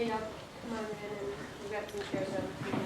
you know, come on in and we've got some chairs over for you.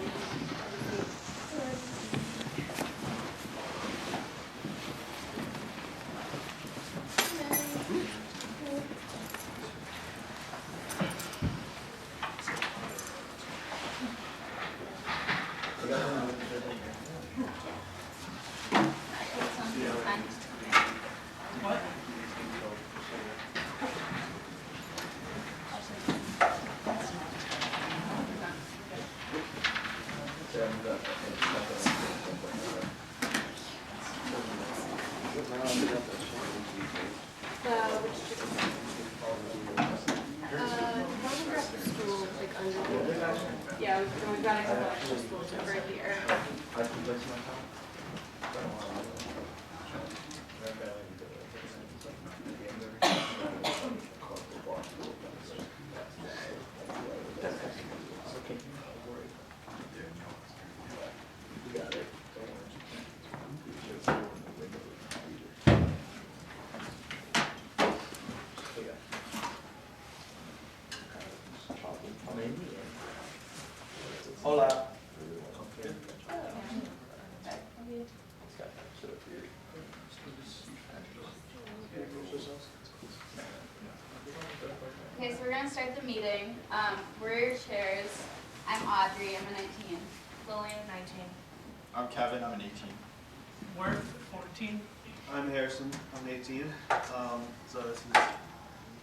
Yeah, we've got a couple extra schools over here. Hola. Okay, so we're going to start the meeting. We're your chairs. I'm Audrey, I'm a 19. Lillian, 19. I'm Kevin, I'm an 18. Worth, 14. I'm Harrison, I'm 18. So this is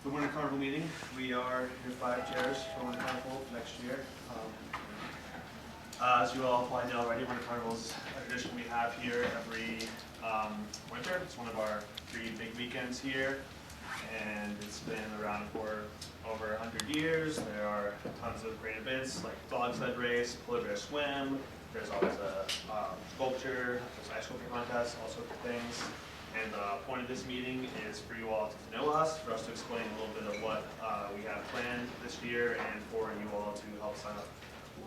the Winter Carnival meeting. We are your 5 chairs for Winter Carnival next year. As you all probably know already, Winter Carnival is a tradition we have here every winter. It's one of our 3 big weekends here, and it's been around for over 100 years. There are tons of great events like dog sled race, polar bear swim. There's always a sculpture, there's ice sculpture contests, all sorts of things. And the point of this meeting is for you all to know us, for us to explain a little bit of what we have planned this year, and for you all to help sign up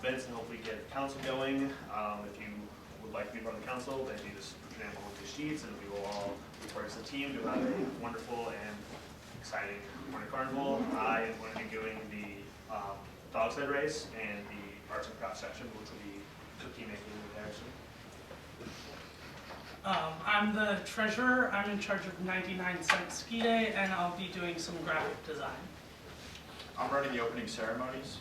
events and hopefully get council going. If you would like to be part of the council, then you just put your name on the sheets, and we will all work as a team to have a wonderful and exciting Winter Carnival. I am going to be doing the dog sled race and the arts and crafts section, which will be cookie making with Harrison. I'm the treasurer. I'm in charge of 99-cent ski day, and I'll be doing some graphic design. I'm running the opening ceremonies.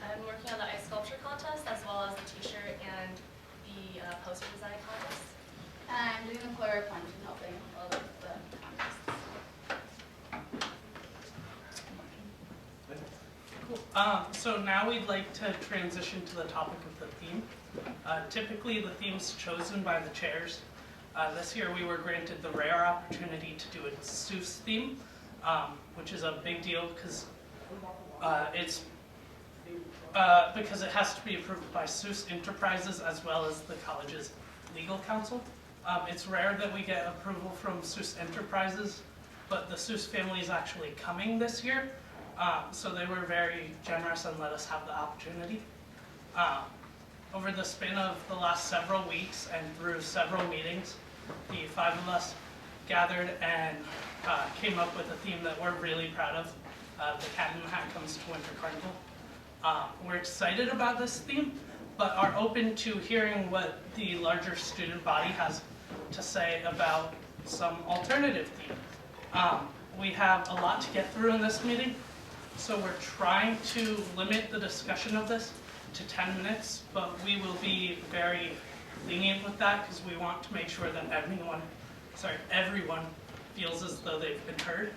I'm working on the ice sculpture contest as well as the t-shirt and the poster design contest. And I'm doing the floor plunge and helping all of the contests. Cool. So now we'd like to transition to the topic of the theme. Typically, the theme's chosen by the chairs. This year, we were granted the rare opportunity to do a Seuss theme, which is a big deal because because it has to be approved by Seuss Enterprises as well as the college's legal counsel. It's rare that we get approval from Seuss Enterprises, but the Seuss family is actually coming this year, so they were very generous and let us have the opportunity. Over the span of the last several weeks and through several meetings, the 5 of us gathered and came up with a theme that we're really proud of. The Cat in the Hat comes to Winter Carnival. We're excited about this theme, but are open to hearing what the larger student body has to say about some alternative theme. We have a lot to get through in this meeting, so we're trying to limit the discussion of this to 10 minutes, but we will be very lenient with that because we want to make sure that everyone feels as though they've been heard.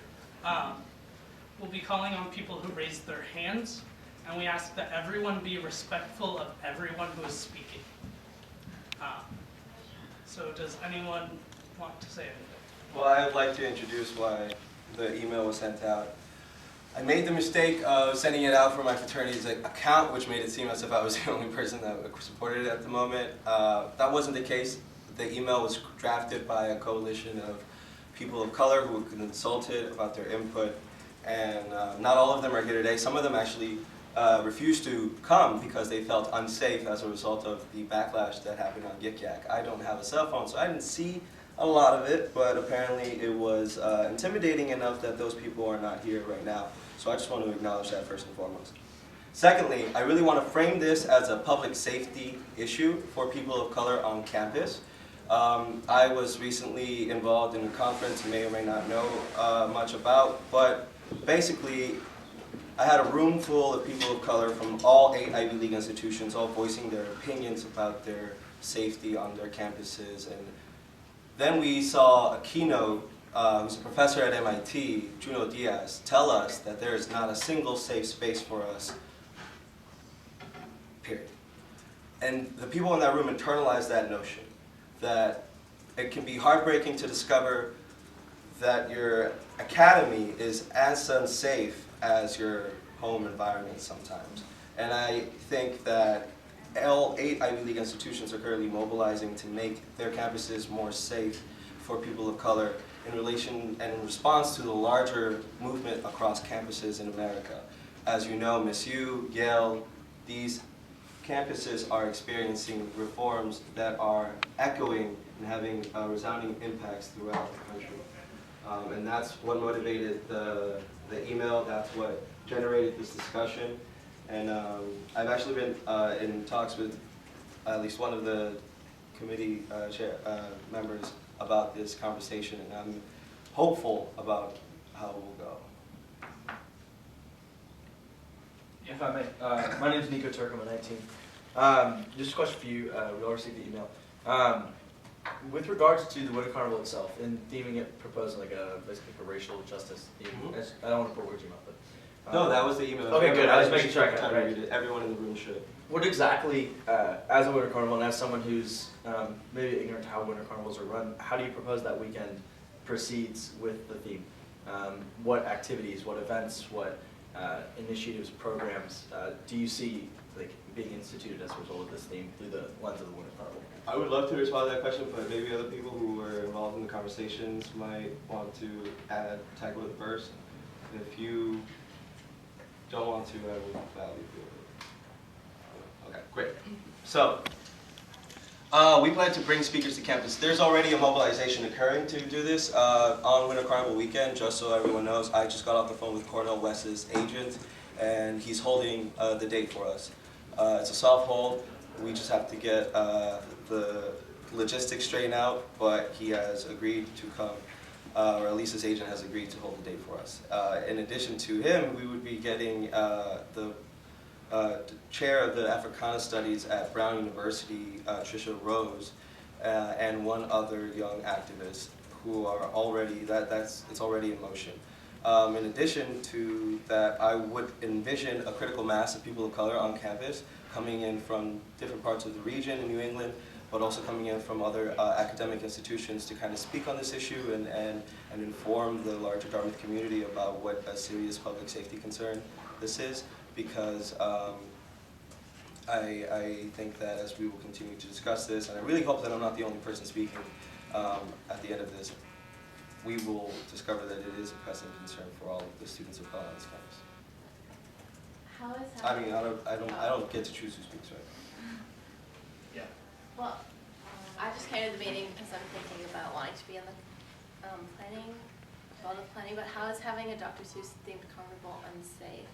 We'll be calling on people who raised their hands, and we ask that everyone be respectful of everyone who is speaking. So does anyone want to say anything? Well, I'd like to introduce why the email was sent out. I made the mistake of sending it out for my fraternity's account, which made it seem as if I was the only person that supported it at the moment. That wasn't the case. The email was drafted by a coalition of people of color who were consulted about their input, and not all of them are here today. Some of them actually refused to come because they felt unsafe as a result of the backlash that happened on Yik Yak. I don't have a cell phone, so I didn't see a lot of it, but apparently it was intimidating enough that those people are not here right now. So I just want to acknowledge that first and foremost. Secondly, I really want to frame this as a public safety issue for people of color on campus. I was recently involved in a conference you may or may not know much about, but basically I had a room full of people of color from all 8 Ivy League institutions, all voicing their opinions about their safety on their campuses. And then we saw a keynote, who's a professor at MIT, Juno Diaz, tell us that there is not a single safe space for us, period. And the people in that room internalized that notion, that it can be heartbreaking to discover that your academy is as unsafe as your home environment sometimes. And I think that all 8 Ivy League institutions are currently mobilizing to make their campuses more safe for people of color in relation and in response to the larger movement across campuses in America. As you know, Mizzou, Yale, these campuses are experiencing reforms that are echoing and having resounding impacts throughout the country. And that's what motivated the email, that's what generated this discussion. And I've actually been in talks with at least one of the committee members about this conversation, and I'm hopeful about how it will go. If I may, my name is Nico Turk, I'm 19. Just a question for you, we all received the email. With regards to the Winter Carnival itself, and theming it, proposing like basically a racial justice theme, I don't want to put words in your mouth, but... No, that was the email. Okay, good, I was making sure I got got it read it. Everyone in the room should. What exactly, as a Winter Carnival and as someone who's maybe ignorant to how Winter Carnivals are run, how do you propose that weekend proceeds with the theme? What activities, what events, what initiatives, programs do you see like being instituted as a result of this theme through the lens of the Winter Carnival? I would love to respond to that question, but maybe other people who were involved in the conversations might want to tackle it first. If you don't want to, I will gladly do it. Okay, great. So, we plan to bring speakers to campus. There's already a mobilization occurring to do this on Winter Carnival weekend, just so everyone knows. I just got off the phone with Cornell West's agent, and he's holding the date for us. It's a soft hold. We just have to get the logistics straightened out, but he has agreed to come, or at least his agent has agreed to hold the date for us. In addition to him, we would be getting the chair of the Africana Studies at Brown University, Tricia Rose, and one other young activist who are already, it's already in motion. In addition to that, I would envision a critical mass of people of color on campus coming in from different parts of the region in New England, but also coming in from other academic institutions to kind of speak on this issue and inform the larger Dartmouth community about what a serious public safety concern this is, because I think that as we will continue to discuss this, and I really hope that I'm not the only person speaking at the end of this, we will discover that it is a pressing concern for all of the students of color on this campus. How is I mean, I don't get to choose who speaks, right? Yeah. Well, I just came to the meeting because I'm thinking about wanting to be in the planning, involved with planning, but how is having a Dr. Seuss themed carnival unsafe?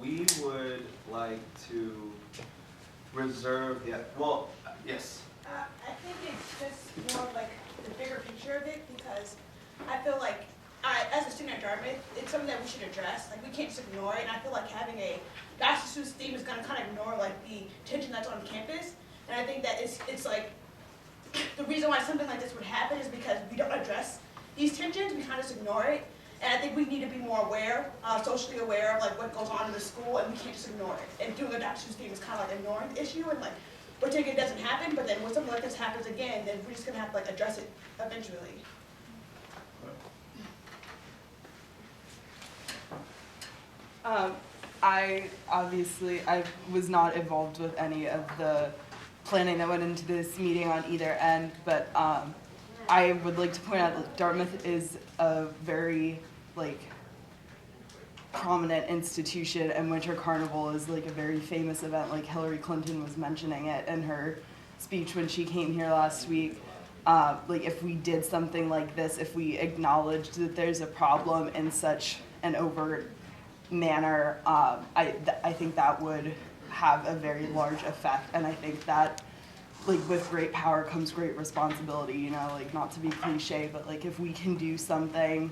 We would like to reserve the, well, yes. I think it's just more of like the bigger picture of it, because I feel like as a student at Dartmouth, it's something that we should address. Like, we can't just ignore it, and I feel like having a Dr. Seuss theme is going to kind of ignore like the tension that's on campus. And I think that it's like the reason why something like this would happen is because we don't address these tensions. We kind of just ignore it. And I think we need to be more aware, socially aware of like what goes on in the school, and we can't just ignore it. And doing a Dr. Seuss theme is kind of like ignoring the issue, and like pretending it doesn't happen. But then when something like this happens again, then we're just gonna have to like address it eventually. I was not involved with any of the planning that went into this meeting on either end, but I would like to point out that Dartmouth is a very prominent institution, and Winter Carnival is like a very famous event. Like Hillary Clinton was mentioning it in her speech when she came here last week. like if we did something like this, if we acknowledged that there's a problem in such an overt manner, I think that would have a very large effect. And I think that, like, with great power comes great responsibility, you know, like, not to be cliche, but like if we can do something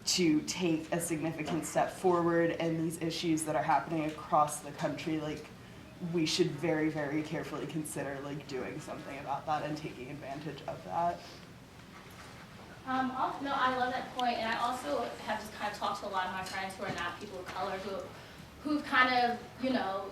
to take a significant step forward in these issues that are happening across the country, like, we should very, very carefully consider like doing something about that and taking advantage of that. No, I love that point, and I also have just kind of talked to a lot of my friends who are not people of color who've kind of, you know,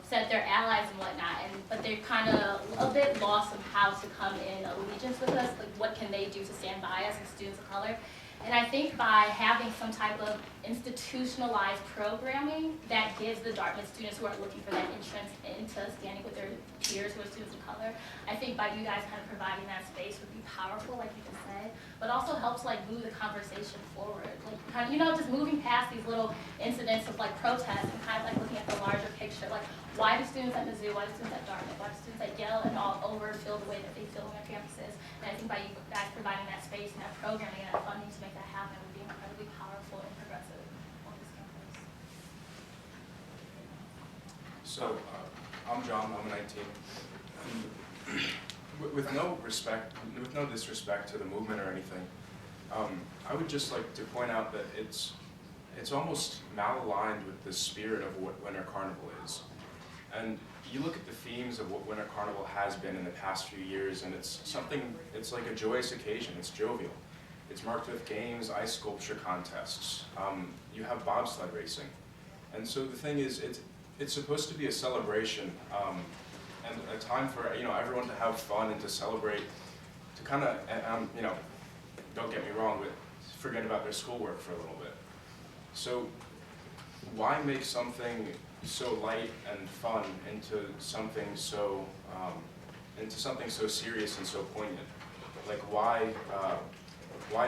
said they're allies and whatnot, but they're kind of a bit lost on how to come in allegiance with us, like what can they do to stand by us as students of color. And I think by having some type of institutionalized programming that gives the Dartmouth students who are looking for that entrance into standing with their peers who are students of color, I think by you guys kind of providing that space would be powerful, like you just said, but also helps like move the conversation forward. Like kind of, you know, just moving past these little incidents of like protests and kind of like looking at the larger picture. Like, why do students at Mizzou, why do students at Dartmouth, why do students at Yale and all over feel the way that they feel on their campuses? And I think by you guys providing that space and that programming and that funding to make that happen would be incredibly powerful and progressive on this campus. So, I'm John, I'm 19. With no disrespect to the movement or anything, I would just like to point out that it's almost malaligned with the spirit of what Winter Carnival is. And you look at the themes of what Winter Carnival has been in the past few years, and it's like a joyous occasion, it's jovial. It's marked with games, ice sculpture contests, you have bobsled racing. And so the thing is, it's supposed to be a celebration, and a time for, you know, everyone to have fun and to celebrate, to kind of, you know, don't get me wrong, but forget about their schoolwork for a little bit. So why make something so light and fun into something so serious and so poignant? Like, why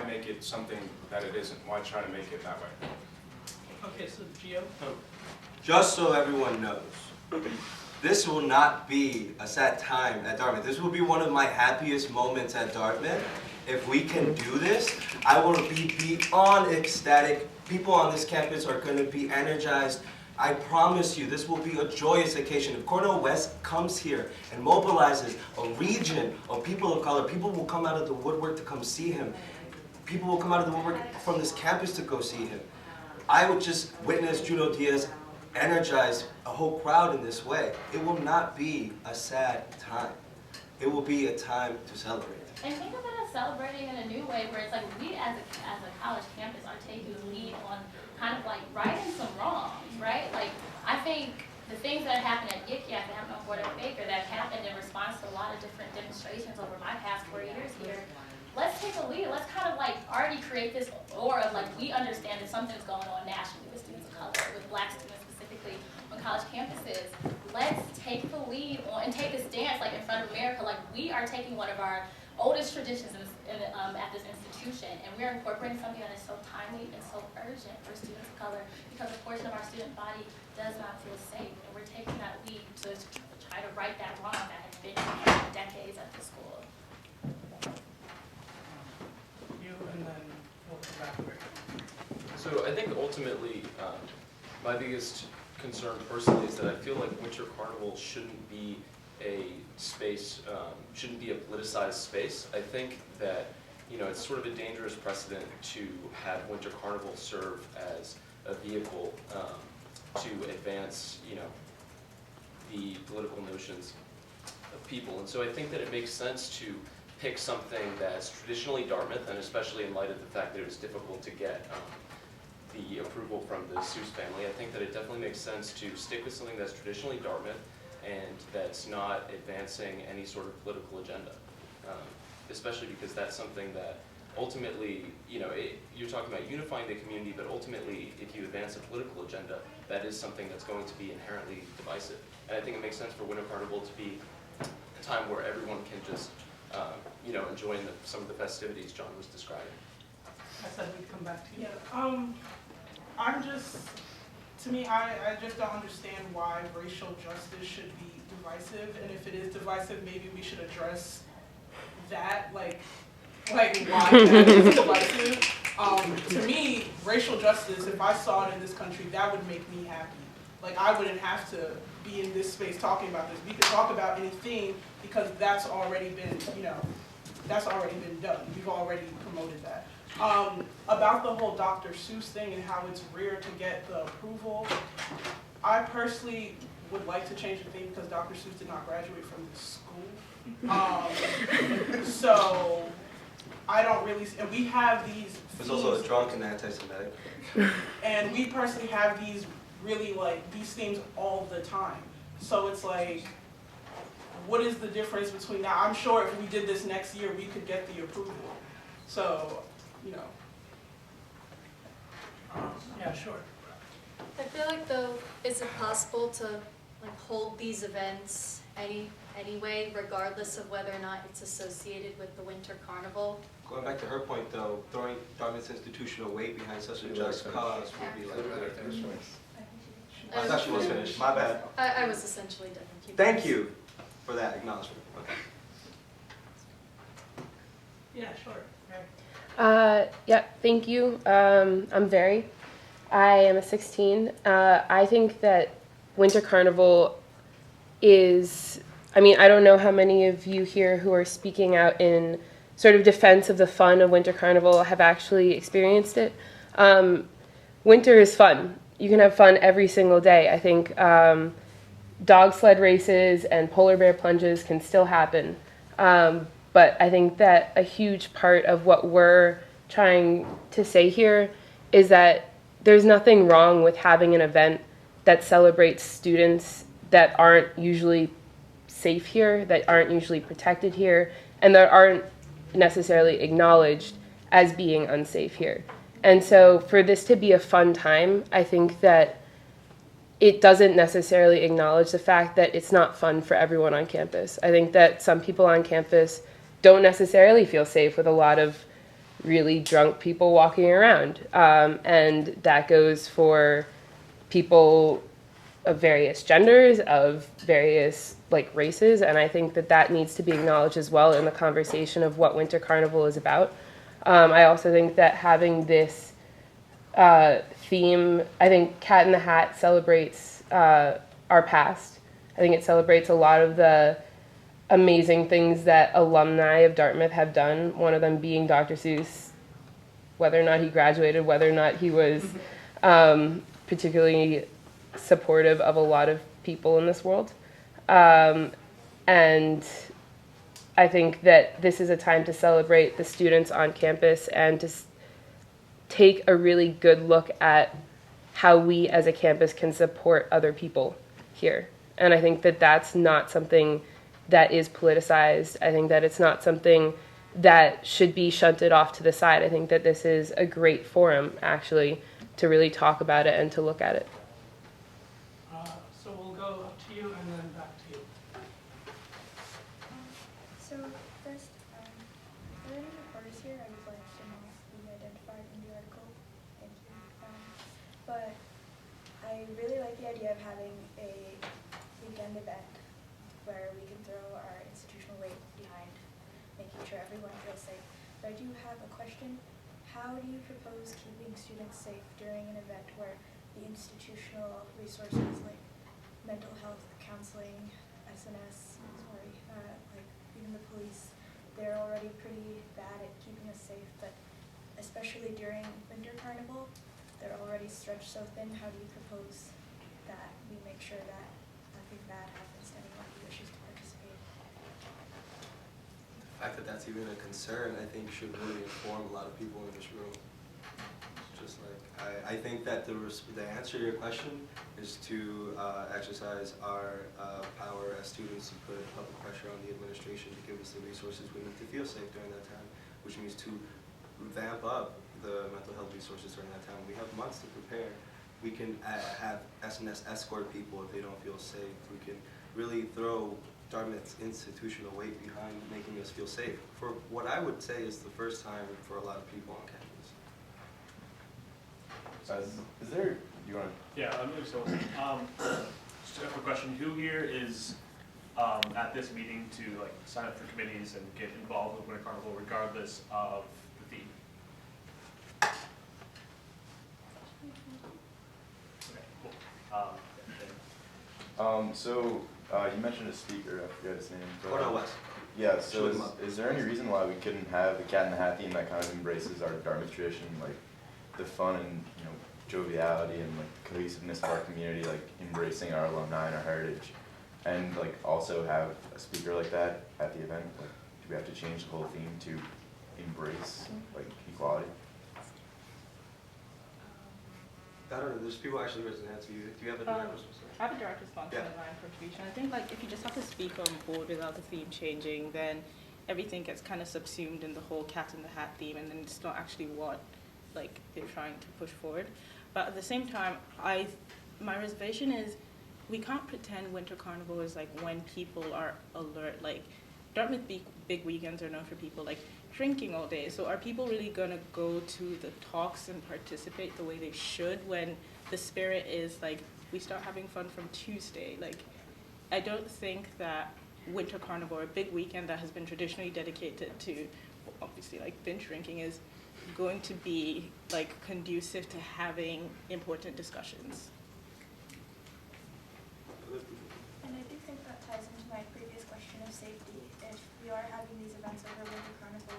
make it something that it isn't? Why try to make it that way? Okay, so Gio? Just so everyone knows, this will not be a sad time at Dartmouth. This will be one of my happiest moments at Dartmouth. If we can do this, I will be beyond ecstatic. People on this campus are going to be energized. I promise you, this will be a joyous occasion. If Cornell West comes here and mobilizes a region of people of color, people will come out of the woodwork to come see him. People will come out of the woodwork from this campus to go see him. I would just witness Juno Diaz energize a whole crowd in this way. It will not be a sad time. It will be a time to celebrate. And think of it as celebrating in a new way, where it's like we as a college campus are taking the lead on kind of like righting some wrongs, right? Like, I think the things that happened at Yik Yak, that happened on Fort Baker, that happened in response to a lot of different demonstrations over my past 4 years here, let's take a lead. Let's kind of like already create this aura of like, we understand that something's going on nationally with students of color, with Black students specifically on college campuses. Let's take the lead on and take a stance like in front of America. Like, we are taking one of our oldest traditions at this institution, and we're incorporating something that is so timely and so urgent for students of color, because a portion of our student body does not feel safe, and we're taking that lead to try to right that wrong that has been for decades at the school. You, and then we'll come back here. So I think ultimately, my biggest concern personally is that I feel like Winter Carnival shouldn't be a space, shouldn't be a politicized space. I think that, you know, it's sort of a dangerous precedent to have Winter Carnival serve as a vehicle to advance, you know, the political notions of people. And so I think that it makes sense to pick something that's traditionally Dartmouth, and especially in light of the fact that it was difficult to get the approval from the Seuss family. I think that it definitely makes sense to stick with something that's traditionally Dartmouth and that's not advancing any sort of political agenda, especially because that's something that ultimately, you know, you're talking about unifying the community, but ultimately, if you advance a political agenda, that is something that's going to be inherently divisive. And I think it makes sense for Winter Carnival to be a time where everyone can just, you know, enjoy some of the festivities John was describing. I said we'd come back to you. Yeah, to me, I just don't understand why racial justice should be divisive, and if it is divisive, maybe we should address that, like why that is divisive. To me, racial justice, if I saw it in this country, that would make me happy. Like, I wouldn't have to be in this space talking about this. We could talk about anything because that's already been, that's already been done. We've already promoted that. About the whole Dr. Seuss thing and how it's rare to get the approval, I personally would like to change the theme because Dr. Seuss did not graduate from this school. So I don't really, and we have these There's also a drunk and anti-Semitic. and we personally have these really these themes all the time. So it's like, what is the difference between now? I'm sure if we did this next year, we could get the approval. So, Yeah, sure. I feel like though, is it possible to hold these events anyway, regardless of whether or not it's associated with the Winter Carnival? Going back to her point though, throwing Dartmouth's institutional weight behind such a just cause would be I thought she was finished, my bad. I was essentially done. Thank you for that acknowledgement. Okay. Yeah, sure. Yeah, thank you. I'm Very. I am a 16. I think that Winter Carnival is, I don't know how many of you here who are speaking out in sort of defense of the fun of Winter Carnival have actually experienced it. Winter is fun. You can have fun every single day. I think dog sled races and polar bear plunges can still happen. But I think that a huge part of what we're trying to say here is that there's nothing wrong with having an event that celebrates students that aren't usually safe here, that aren't usually protected here, and that aren't necessarily acknowledged as being unsafe here. And so for this to be a fun time, I think that it doesn't necessarily acknowledge the fact that it's not fun for everyone on campus. I think that some people on campus don't necessarily feel safe with a lot of really drunk people walking around. And that goes for people of various genders, of various races, and I think that that needs to be acknowledged as well in the conversation of what Winter Carnival is about. I also think that having this theme, I think Cat in the Hat celebrates our past. I think it celebrates a lot of the amazing things that alumni of Dartmouth have done, one of them being Dr. Seuss, whether or not he graduated, whether or not he was particularly supportive of a lot of people in this world. And I think that this is a time to celebrate the students on campus and to take a really good look at how we as a campus can support other people here. And I think that that's not something that is politicized. I think that it's not something that should be shunted off to the side. I think that this is a great forum, actually, to really talk about it and to look at it. So we'll go up to you and then back to you. So first, are there any reporters here? I would like to not be identified in the article. Thank you. But I really like the idea of having a weekend event where we can throw our institutional weight behind making sure everyone feels safe. But I do have a question. How do you propose keeping students safe during an event where the institutional resources like mental health, counseling, SNS, even the police, they're already pretty bad at keeping us safe, but especially during Winter Carnival, they're already stretched so thin. How do you propose that we make sure that nothing bad happens to anyone who wishes to participate? The fact that that's even a concern, I think, should really inform a lot of people in this room. Just I think that the answer to your question is to exercise our power as students to put public pressure on the administration to give us the resources we need to feel safe during that time, which means to vamp up the mental health resources during that time. We have months to prepare. We can have SNS escort people if they don't feel safe. We can really throw Dartmouth's institutional weight behind making us feel safe for what I would say is the first time for a lot of people on campus. Is there, do you want to? Yeah, so, just a quick question. Who here is at this meeting to like sign up for committees and get involved with Winter Carnival regardless of the theme. Okay, cool. So you mentioned a speaker, I forget his name. Hold on, Wes. Yeah, so Shoot him up. is there any reason why we couldn't have a cat in the hat theme that kind of embraces our Dartmouth tradition, like the fun and joviality and like cohesiveness of our community, like embracing our alumni and our heritage, and like also have a speaker like that at the event? Like, do we have to change the whole theme to embrace like equality? I don't know, there's people actually raising hands. Do you have a direct response? I have a direct response to my contribution. I think like if you just have to speak on board without the theme changing, then everything gets kind of subsumed in the whole cat in the hat theme, and then it's not actually what like they're trying to push forward. But at the same time, my reservation is we can't pretend Winter Carnival is like when people are alert. Like Dartmouth big weekends are known for people like drinking all day. So are people really gonna go to the talks and participate the way they should when the spirit is like we start having fun from Tuesday? Like I don't think that Winter Carnival, or a big weekend that has been traditionally dedicated to obviously like binge drinking, is going to be like conducive to having important discussions. And I do think that ties into my previous question of safety. If we are having these events over Winter Carnival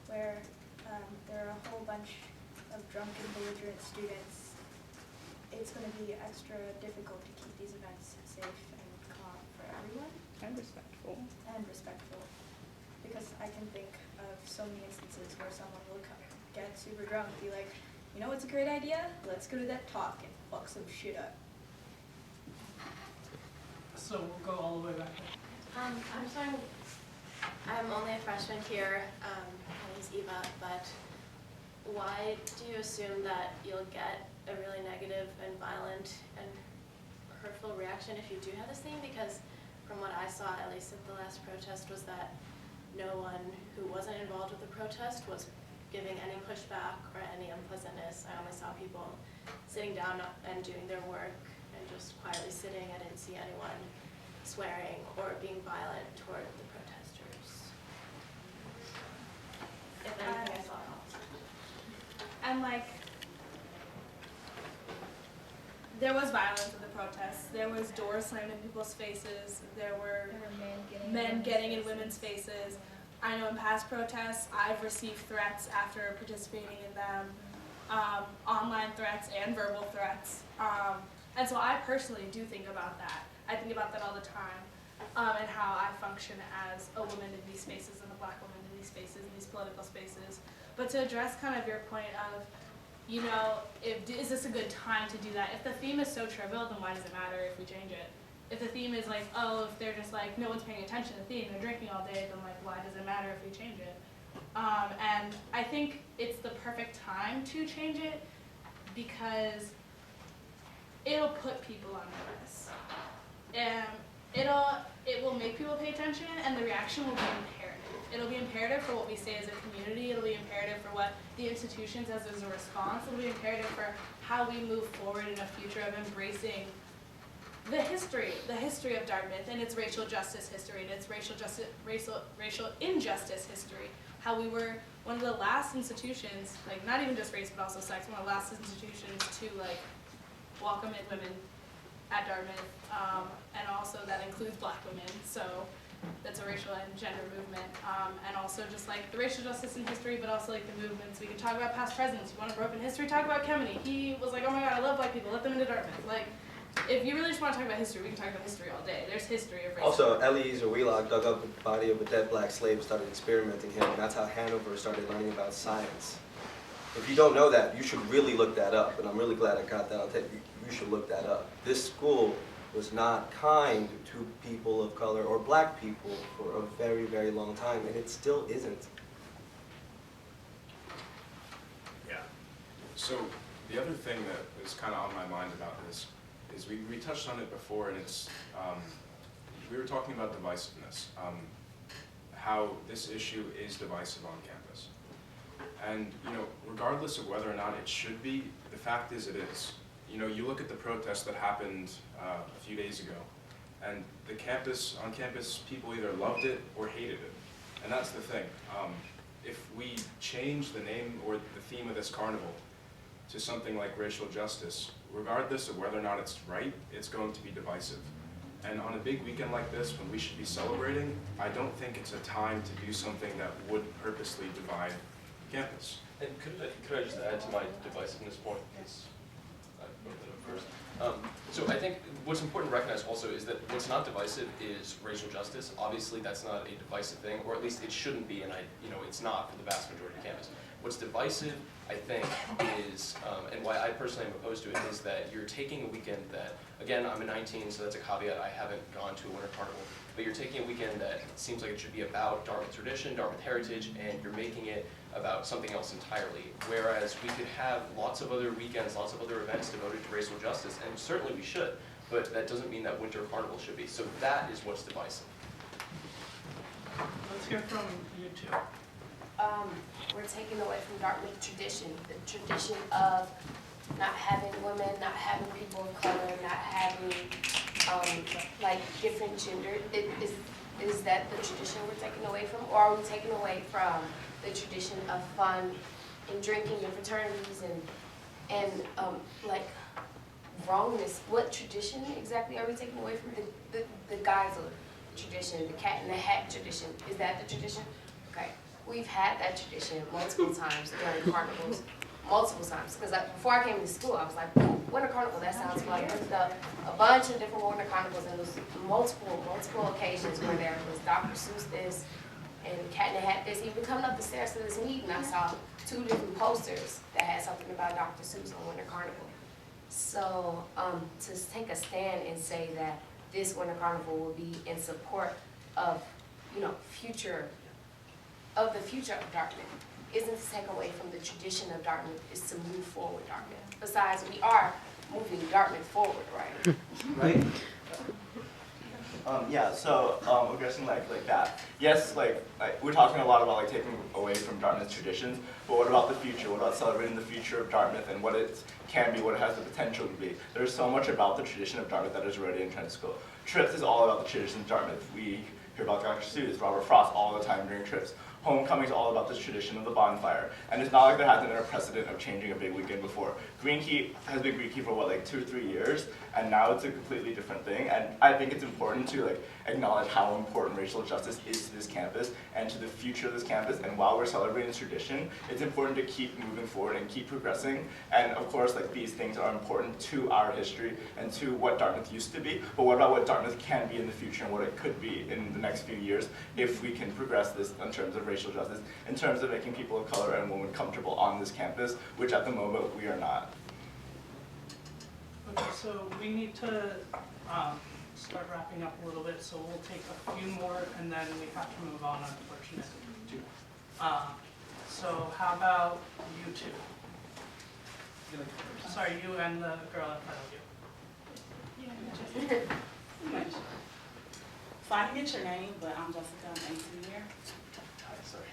where there are a whole bunch of drunken, belligerent students, it's going to be extra difficult to keep these events safe and calm for everyone. And respectful. And respectful. Because I can think of so many instances where someone will get super drunk and be like, you know what's a great idea? Let's go to that talk and fuck some shit up. So we'll go all the way back. I'm only a freshman here. My name's Eva, but why do you assume that you'll get a really negative and violent and hurtful reaction if you do have this theme? Because from what I saw, at least at the last protest, was that no one who wasn't involved with the protest was giving any pushback or any unpleasantness. I only saw people sitting down and doing their work and just quietly sitting. I didn't see anyone swearing or being violent toward the protesters. If anything, I saw helped. And like, there was violence at the protests. There was doors slammed in people's faces. There were men getting in women's faces. I know in past protests, I've received threats after participating in them, online threats and verbal threats. And so I personally do think about that. I think about that all the time, and how I function as a woman in these spaces and a black woman in these spaces, in these political spaces. But to address kind of your point of, you know, is this a good time to do that? If the theme is so trivial, then why does it matter if we change it? If the theme is like, oh, if they're just like, no one's paying attention to the theme, they're drinking all day, then like, why does it matter if we change it? And I think it's the perfect time to change it because it'll put people on notice. It will make people pay attention, and the reaction will be imperative. It'll be imperative for what we say as a community. It'll be imperative for what the institution says as a response. It'll be imperative for how we move forward in a future of embracing the history of Dartmouth and its racial justice history and its racial injustice history. How we were one of the last institutions, like not even just race but also sex, one of the last institutions to like welcome in women at Dartmouth, and also that includes black women. So that's a racial and gender movement, and also just like the racial justice in history, but also like the movements. We can talk about past presidents. You want to grow up in history? Talk about Kemeny. He was like, oh my God, I love black people. Let them into Dartmouth. Like, if you really just want to talk about history, we can talk about history all day. There's history of racism. Also, Eliezer Wheelock dug up the body of a dead black slave, started experimenting him, and that's how Hanover started learning about science. If you don't know that, you should really look that up, and I'm really glad I got that. I'll tell you, you should look that up. This school was not kind to people of color or black people for a very, very long time, and it still isn't. Yeah. So the other thing that is kind of on my mind about this is we touched on it before, and it's we were talking about divisiveness, how this issue is divisive on campus. And, you know, regardless of whether or not it should be, the fact is it is. You know, you look at the protest that happened a few days ago, And the campus, on campus, people either loved it or hated it. And that's the thing. If we change the name or the theme of this carnival to something like racial justice, regardless of whether or not it's right, it's going to be divisive. And on a big weekend like this, when we should be celebrating, I don't think it's a time to do something that would purposely divide campus. And could I just add to my divisiveness point? Because I wrote that up first. So I think what's important to recognize also is that what's not divisive is racial justice. Obviously, that's not a divisive thing, or at least it shouldn't be, and it's not for the vast majority of campus. What's divisive, I think, is, and why I personally am opposed to it, is that you're taking a weekend that, again, I'm a 19, so that's a caveat, I haven't gone to a Winter Carnival, but you're taking a weekend that seems like it should be about Dartmouth tradition, Dartmouth heritage, and you're making it about something else entirely. Whereas we could have lots of other weekends, lots of other events devoted to racial justice, and certainly we should, but that doesn't mean that Winter Carnival should be. So that is what's divisive. Let's hear from you two. We're taking away from Dartmouth tradition, the tradition of not having women, not having people of color, not having like different gender. Is that the tradition we're taking away from, or are we taking away from the tradition of fun and drinking and fraternities and like wrongness? What tradition exactly are we taking away from? The Geisel tradition, the Cat in the Hat tradition. Is that the tradition? Okay. We've had that tradition multiple times during carnivals, multiple times. Because before I came to school, I was like, ooh, Winter Carnival, that sounds fun. I looked up a bunch of different Winter Carnivals, and there was multiple occasions where there was Dr. Seuss this and Cat in the Hat this. Even coming up the stairs to this meeting, I saw 2 different posters that had something about Dr. Seuss on Winter Carnival. So to take a stand and say that this Winter Carnival will be in support of, the future of Dartmouth isn't to take away from the tradition of Dartmouth, is to move forward Dartmouth. Besides, we are moving Dartmouth forward, right? Right? Yeah, so addressing like that. Yes, like we're talking a lot about like taking away from Dartmouth's traditions, but what about the future? What about celebrating the future of Dartmouth and what it can be, what it has the potential to be? There's so much about the tradition of Dartmouth that is already entrenched school. Trips is all about the tradition of Dartmouth. We hear about Dr. Seuss, Robert Frost all the time during trips. Homecoming is all about this tradition of the bonfire. And it's not like there hasn't been a precedent of changing a big weekend before. Green Key has been Green Key for what, like 2 or 3 years, and now it's a completely different thing. And I think it's important to like acknowledge how important racial justice is to this campus and to the future of this campus. And while we're celebrating this tradition, it's important to keep moving forward and keep progressing. And of course, like these things are important to our history and to what Dartmouth used to be. But what about what Dartmouth can be in the future and what it could be in the next few years if we can progress this in terms of racial justice, in terms of making people of color and women comfortable on this campus, which at the moment we are not. Okay, so we need to start wrapping up a little bit, so we'll take a few more and then we have to move on, unfortunately. So how about you two? Sorry, you and the girl in front of you. So I didn't get your name, but I'm Jessica, I'm 18 here. Sorry.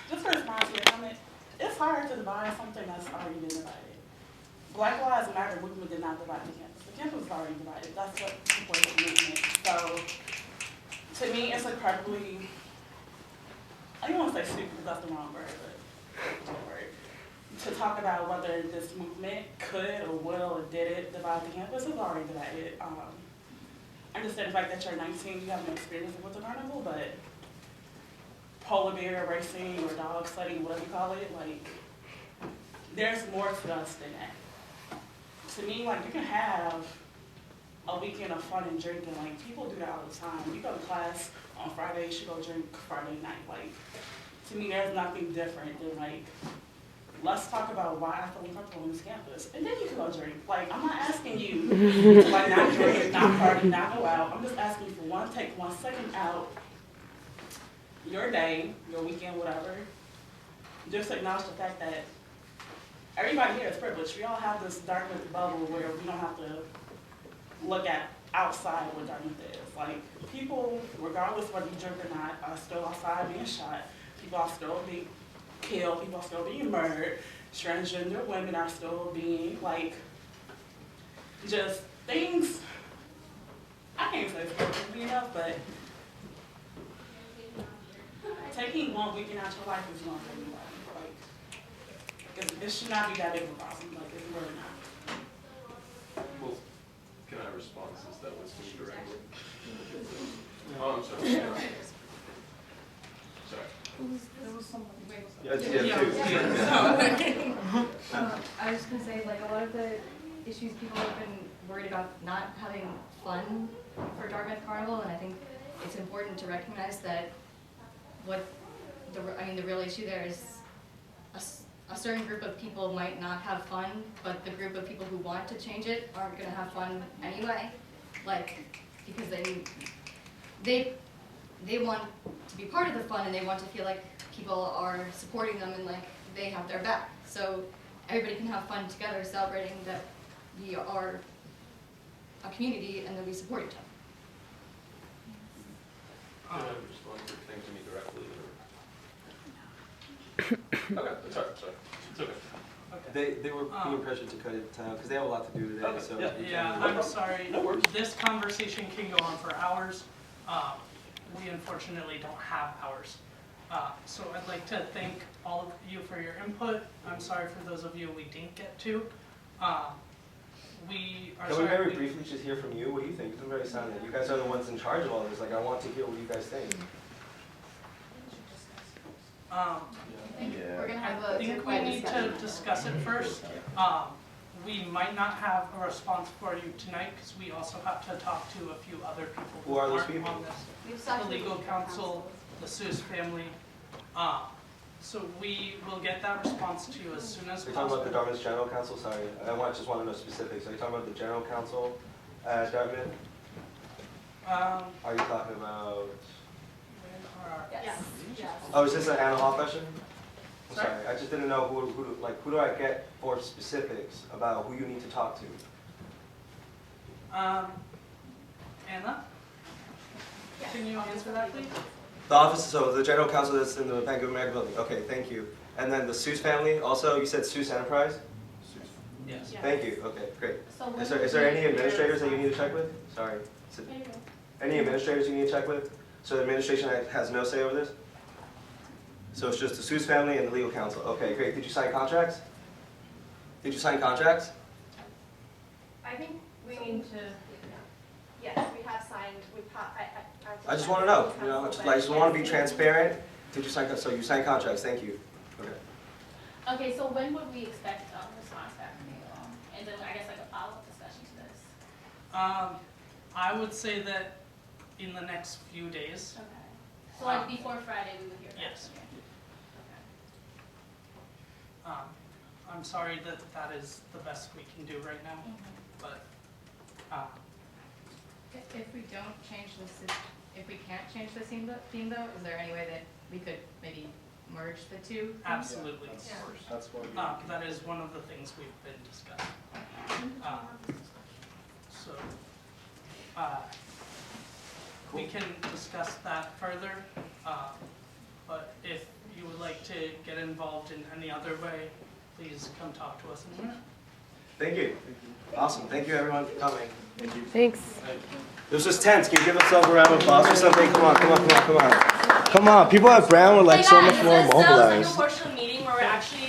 Just to respond to your comment, it's hard to divide something that's already been divided. Black Lives Matter movement did not divide the campus. The campus was already divided. That's what supports the movement. So to me, it's incredibly, I don't want to say stupid because that's the wrong word, but word. To talk about whether this movement could or will or did it divide the campus is already divided. I understand the fact that you're 19, you have no experience with the carnival, but polar bear racing or dog sledding, whatever you call it, like, there's more to us than that. To me, like, you can have a weekend of fun and drinking. Like, people do that all the time. You go to class on Friday, you should go drink Friday night. Like, to me, there's nothing different than, like, let's talk about why I feel uncomfortable on this campus. And then you can go drink. Like, I'm not asking you to, like, not drink, not party, not go out. I'm just asking you for take 1 second out your day, your weekend, whatever. Just acknowledge the fact that everybody here is privileged. We all have this Dartmouth bubble where we don't have to look at outside what Dartmouth is. Like, people, regardless whether you drink or not, are still outside being shot. People are still being killed. People are still being murdered. Transgender women are still being, like, just things. I can't say it's perfectly enough, but taking 1 weekend out your life is not for anybody. Like, it should not be that big of a problem. Like, it's really not. Well, can I respond since that was me directly? Oh, I'm sorry. Sorry. There was someone. Yeah, I was just gonna say, like, a lot of the issues people have been worried about not having fun for Dartmouth Carnival, and I think it's important to recognize that the real issue there is a certain group of people might not have fun, but the group of people who want to change it aren't gonna have fun anyway, like, because they want to be part of the fun and they want to feel like people are supporting them and like they have their back. So everybody can have fun together celebrating that we are a community and that we support each other. Can I respond to things to me directly? Or? Okay, sorry. It's okay. They were being pressured to cut it because they have a lot to do today. Okay. So Yeah, I'm sorry. This conversation can go on for hours. We unfortunately don't have hours. So I'd like to thank all of you for your input. I'm sorry for those of you we didn't get to. We are Can sorry. we very briefly just hear from you? What do you think? It's very silent. You guys are the ones in charge of all this. Like, I want to hear what you guys think. We're gonna have I think we need to discuss it first. We might not have a response for you tonight because we also have to talk to a few other people Who are those aren't people? on this. The legal counsel, the Seuss family. So we will get that response to you as soon as Are you talking possible. about the Dartmouth General Counsel? Sorry, just want to know specifics. Are you talking about the General Counsel at Dartmouth? Are you talking about? Yes. Oh, is this an Anna Hall question? I'm sorry, I just didn't know who do I get for specifics about who you need to talk to? Anna? Can you answer that, please? The office, so the General Counsel that's in the Bank of America building. Okay, thank you. And then the Seuss family, also, you said Seuss Enterprise? Yes. Thank you, okay, great. So Is there any administrators that you need to check with? Sorry. Any administrators you need to check with? So the administration has no say over this? So it's just the Seuss family and the legal counsel. Okay, great. Did you sign contracts? Did you sign contracts? I think we need to, yes, we have signed, I just want to know, you know, I just want to be transparent. Did you sign, so you signed contracts, thank you. Okay. Okay, so when would we expect a response back from you? And then I guess like a follow-up discussion to this? I would say that in the next few days. Okay. So like before Friday we would hear back? Yes. I'm sorry that that is the best we can do right now, but If we don't change this, if we can't change the theme though, is there any way that we could maybe merge the two? absolutely. That's what that is one of the things we've been discussing. So we can discuss that further, but if you would like to get involved in any other way, please come talk to us in a minute. Thank you. Awesome. Thank you everyone for coming. Thank you. Thanks. This was tense. Can you give yourself a round of applause or something? Come on. Come on. People at Brown were like so much more mobilized. That was like a portion of the meeting where we're actually